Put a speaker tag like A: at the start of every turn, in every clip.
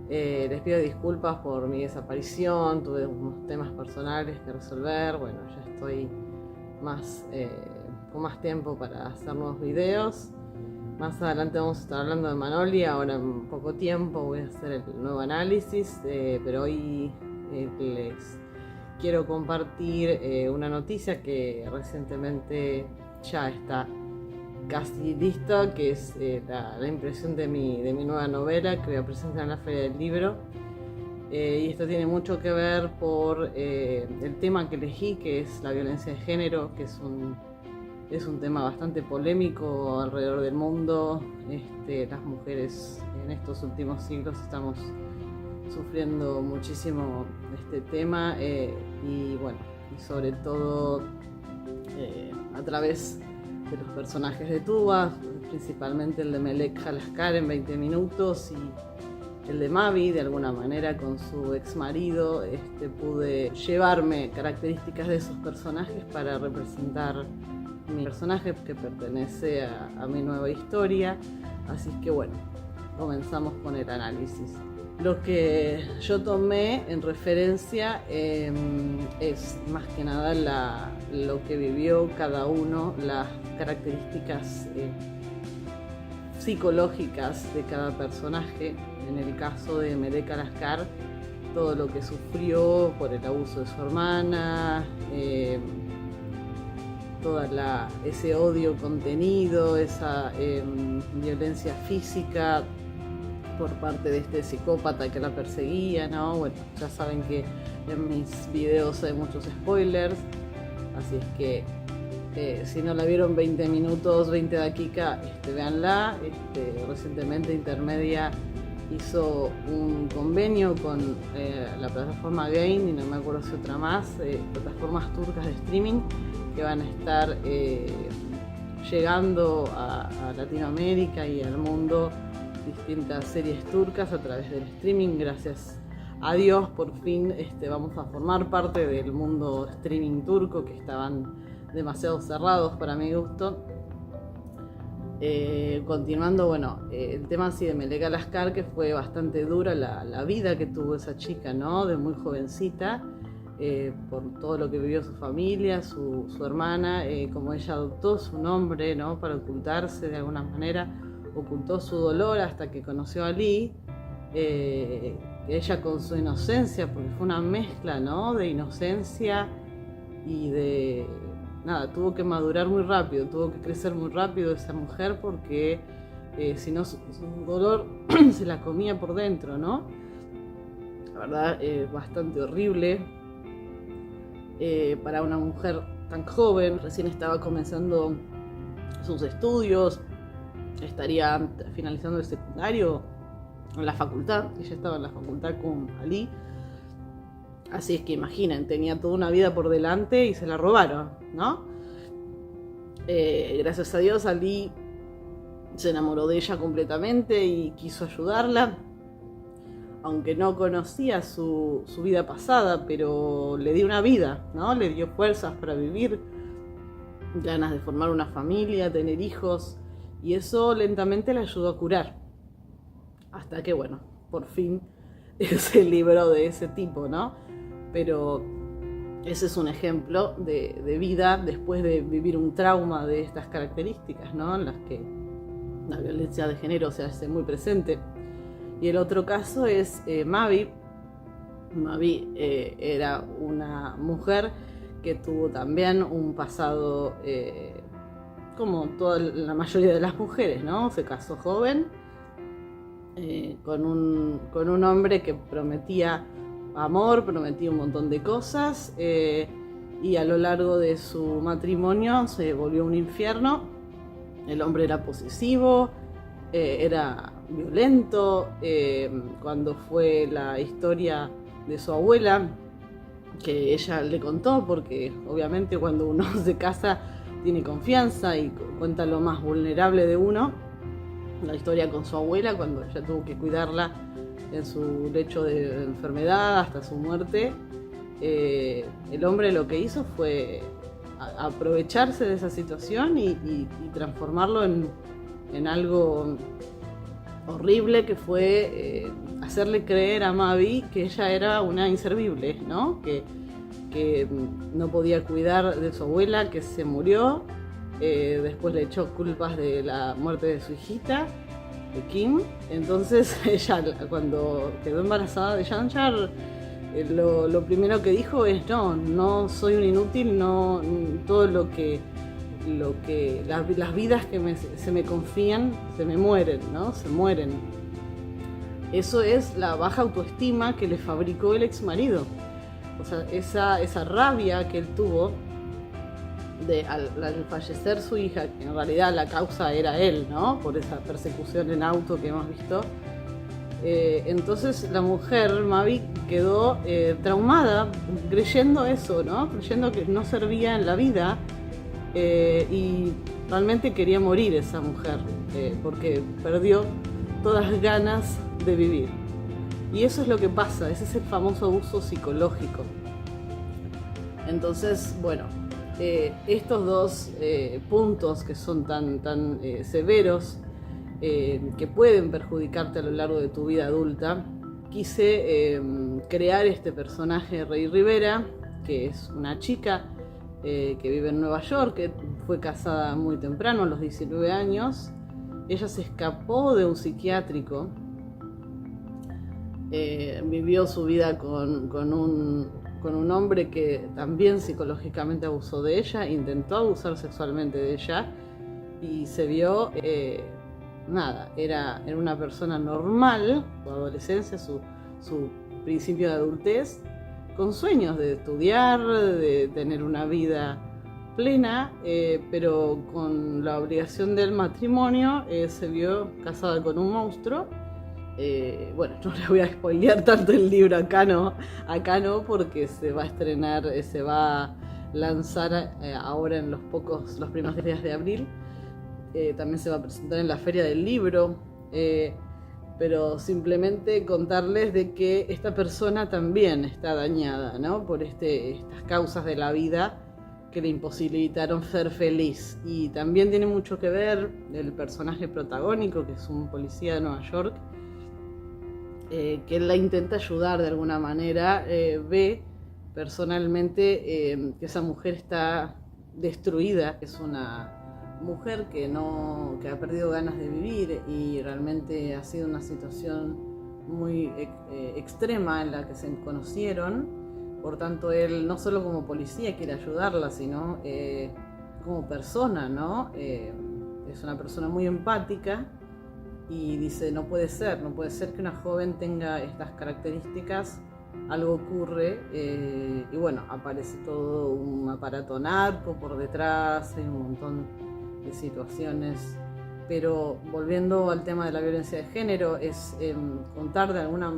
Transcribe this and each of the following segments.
A: Les pido disculpas por mi desaparición, tuve unos temas personales que resolver, bueno, ya estoy con más tiempo para hacer nuevos videos. Más adelante vamos a estar hablando de Manoli, ahora en poco tiempo voy a hacer el nuevo análisis, pero hoy les quiero compartir una noticia que recientemente ya está casi lista, que es la impresión de mi nueva novela que voy a presentar en la Feria del Libro. Y esto tiene mucho que ver por el tema que elegí, que es la violencia de género, que es un tema bastante polémico alrededor del mundo. Las mujeres en estos últimos siglos estamos sufriendo muchísimo este tema y sobre todo a través de los personajes de Tuba, principalmente el de Melek Jalaskar en 20 minutos y el de Mavi, de alguna manera con su ex marido. Pude llevarme características de esos personajes para representar mi personaje que pertenece a mi nueva historia. Así que bueno, comenzamos con el análisis. Lo que yo tomé en referencia es más que nada lo que vivió cada uno, las características psicológicas de cada personaje. En el caso de Melek Jalaskar, todo lo que sufrió por el abuso de su hermana, ese odio contenido, esa violencia física por parte de este psicópata que la perseguía, ¿no? Bueno, ya saben que en mis videos hay muchos spoilers, así es que si no la vieron 20 minutos, 20 dakika, véanla. Recientemente Intermedia hizo un convenio con la plataforma Gain y no me acuerdo si otra más, plataformas turcas de streaming que van a estar llegando a Latinoamérica y al mundo distintas series turcas a través del streaming. Gracias a Dios, por fin vamos a formar parte del mundo streaming turco, que estaban demasiado cerrados para mi gusto. Continuando, el tema así de Melek Jalaskar, que fue bastante dura la vida que tuvo esa chica, ¿no? De muy jovencita, por todo lo que vivió su familia, su hermana, como ella adoptó su nombre, ¿no? Para ocultarse de alguna manera, ocultó su dolor hasta que conoció a Ali. Ella con su inocencia, porque fue una mezcla, ¿no? De inocencia y de... Nada, tuvo que madurar muy rápido, tuvo que crecer muy rápido esa mujer, porque si no su dolor se la comía por dentro, ¿no? La verdad, bastante horrible para una mujer tan joven. Recién estaba comenzando sus estudios, estaría finalizando el secundario en la facultad. Ella estaba en la facultad con Ali. Así es que imaginen, tenía toda una vida por delante y se la robaron, ¿no? Gracias a Dios, Ali se enamoró de ella completamente y quiso ayudarla, aunque no conocía su vida pasada, pero le dio una vida, ¿no? Le dio fuerzas para vivir, ganas de formar una familia, tener hijos, y eso lentamente le ayudó a curar. Hasta que, por fin se libró de ese tipo, ¿no? Pero ese es un ejemplo de vida después de vivir un trauma de estas características, ¿no? En las que la violencia de género se hace muy presente. Y el otro caso es Mavi. Mavi era una mujer que tuvo también un pasado como la mayoría de las mujeres, ¿no? Se casó joven con un hombre que prometía amor, prometía un montón de cosas, y a lo largo de su matrimonio se volvió un infierno. El hombre era posesivo, era violento. Cuando fue la historia de su abuela, que ella le contó, porque obviamente cuando uno se casa tiene confianza y cuenta lo más vulnerable de uno, la historia con su abuela, cuando ella tuvo que cuidarla en su lecho de enfermedad hasta su muerte. El hombre lo que hizo fue aprovecharse de esa situación y transformarlo en algo horrible, que fue hacerle creer a Mavi que ella era una inservible, ¿no? Que no podía cuidar de su abuela, que se murió. Después le echó culpas de la muerte de su hijita, de Kim. Entonces ella, cuando quedó embarazada de Yanchar, lo primero que dijo es: no soy un inútil, no, todo las vidas que se me confían se me mueren, ¿no? Se mueren. Eso es la baja autoestima que le fabricó el ex marido. O sea, esa rabia que él tuvo al fallecer su hija, que en realidad la causa era él, ¿no? Por esa persecución en auto que hemos visto. Entonces la mujer, Mavi, quedó traumada, creyendo eso, ¿no? Creyendo que no servía en la vida, y realmente quería morir esa mujer, porque perdió todas las ganas de vivir. Y eso es lo que pasa, ese es el famoso abuso psicológico. Entonces, bueno, estos dos puntos que son tan severos, que pueden perjudicarte a lo largo de tu vida adulta, quise crear este personaje, Rey Rivera, que es una chica que vive en Nueva York, que fue casada muy temprano, a los 19 años. Ella se escapó de un psiquiátrico, vivió su vida con un hombre que también psicológicamente abusó de ella, intentó abusar sexualmente de ella, y se vio, era una persona normal, su adolescencia, su principio de adultez, con sueños de estudiar, de tener una vida plena, pero con la obligación del matrimonio se vio casada con un monstruo. Bueno, no les voy a spoilear tanto el libro, acá no, porque se va a estrenar, se va a lanzar ahora en los primeros días de abril. También se va a presentar en la Feria del Libro, pero simplemente contarles de que esta persona también está dañada, ¿no? Por estas causas de la vida que le imposibilitaron ser feliz. Y también tiene mucho que ver el personaje protagónico, que es un policía de Nueva York, que él la intenta ayudar de alguna manera. Ve personalmente que esa mujer está destruida, es una mujer que ha perdido ganas de vivir, y realmente ha sido una situación muy extrema en la que se conocieron. Por tanto, él no solo como policía quiere ayudarla, sino como persona, ¿no? Es una persona muy empática, y dice: no puede ser que una joven tenga estas características. Algo ocurre, y bueno, aparece todo un aparato narco por detrás, hay un montón de situaciones. Pero volviendo al tema de la violencia de género, es contar de alguna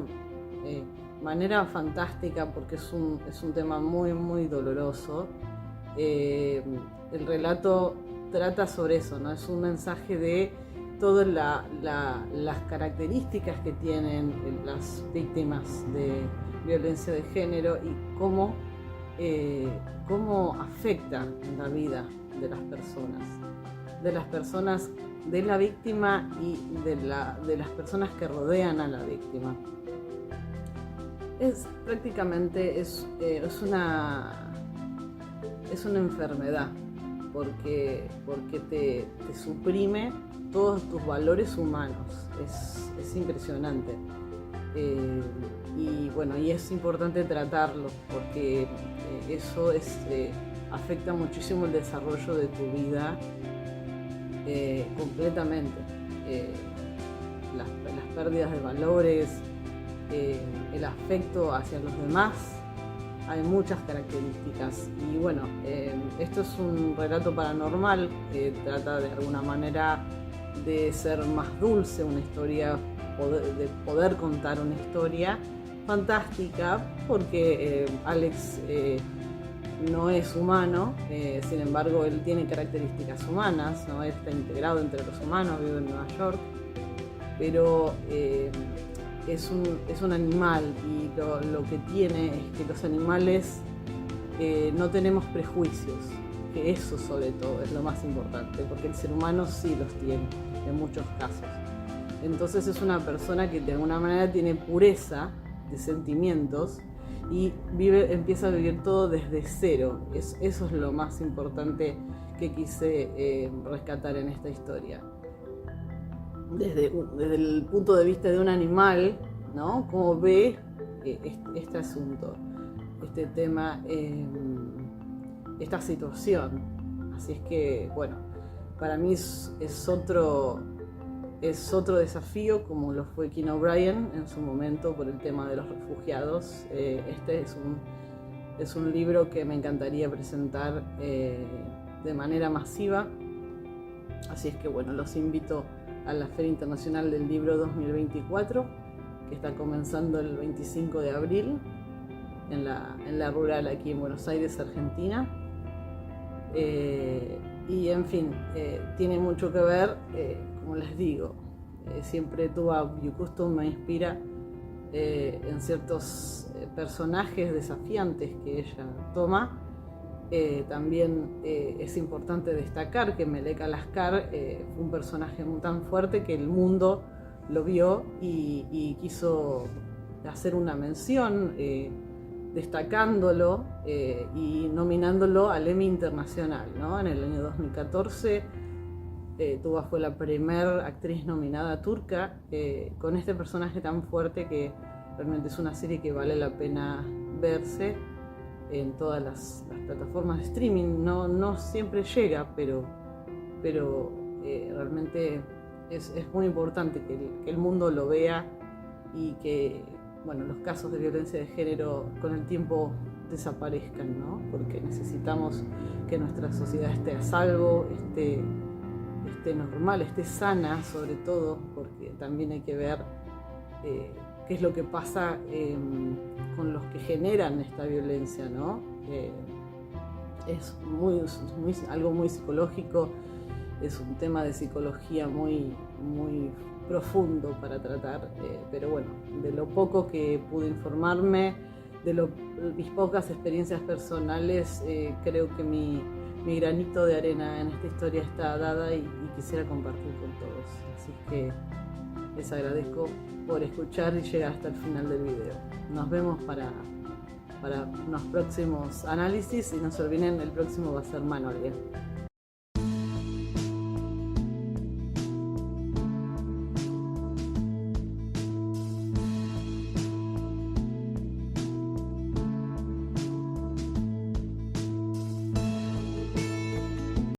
A: manera fantástica, porque es un tema muy, muy doloroso. El relato trata sobre eso, ¿no? Es un mensaje de todas las características que tienen las víctimas de violencia de género, y cómo afecta la vida de las personas, de la víctima y de las personas que rodean a la víctima. Prácticamente es una enfermedad, porque te suprime todos tus valores humanos. Es impresionante. Y bueno, y es importante tratarlo, porque eso afecta muchísimo el desarrollo de tu vida completamente. Las pérdidas de valores, el afecto hacia los demás, hay muchas características. Y bueno, esto es un relato paranormal que trata de alguna manera de ser más dulce, una historia, de poder contar una historia fantástica, porque Alex no es humano, sin embargo él tiene características humanas, ¿no? Él está integrado entre los humanos, vive en Nueva York, pero es un animal, y lo que tiene es que los animales no tenemos prejuicios, que eso sobre todo es lo más importante, porque el ser humano sí los tiene en muchos casos. Entonces es una persona que de alguna manera tiene pureza de sentimientos y empieza a vivir todo desde cero. Eso es lo más importante que quise rescatar en esta historia. Desde el punto de vista de un animal, ¿no? Cómo ve este asunto, este tema, esta situación. Así es que, bueno, para mí es otro desafío, como lo fue King O'Brien en su momento por el tema de los refugiados. Este es un libro que me encantaría presentar de manera masiva. Así es que, bueno, los invito a la Feria Internacional del Libro 2024, que está comenzando el 25 de abril en la Rural aquí en Buenos Aires, Argentina. Y en fin, tiene mucho que ver, como les digo, siempre Tuva Büyüküstün me inspira en ciertos personajes desafiantes que ella toma. También es importante destacar que Melek Alaskar fue un personaje tan fuerte que el mundo lo vio y quiso hacer una mención, destacándolo y nominándolo al Emmy Internacional, ¿no? En el año 2014 Tuva fue la primera actriz nominada turca con este personaje tan fuerte, que realmente es una serie que vale la pena verse en todas las plataformas de streaming. No siempre llega, pero realmente es muy importante que el mundo lo vea y que, bueno, los casos de violencia de género con el tiempo desaparezcan, ¿no? Porque necesitamos que nuestra sociedad esté a salvo, esté normal, esté sana, sobre todo, porque también hay que ver qué es lo que pasa con los que generan esta violencia, ¿no? Es algo muy psicológico, es un tema de psicología muy profundo para tratar, pero bueno, de lo poco que pude informarme, mis pocas experiencias personales, creo que mi granito de arena en esta historia está dada y quisiera compartir con todos. Así que les agradezco por escuchar y llegar hasta el final del video. Nos vemos para unos próximos análisis y no se olviden, el próximo va a ser Manuel.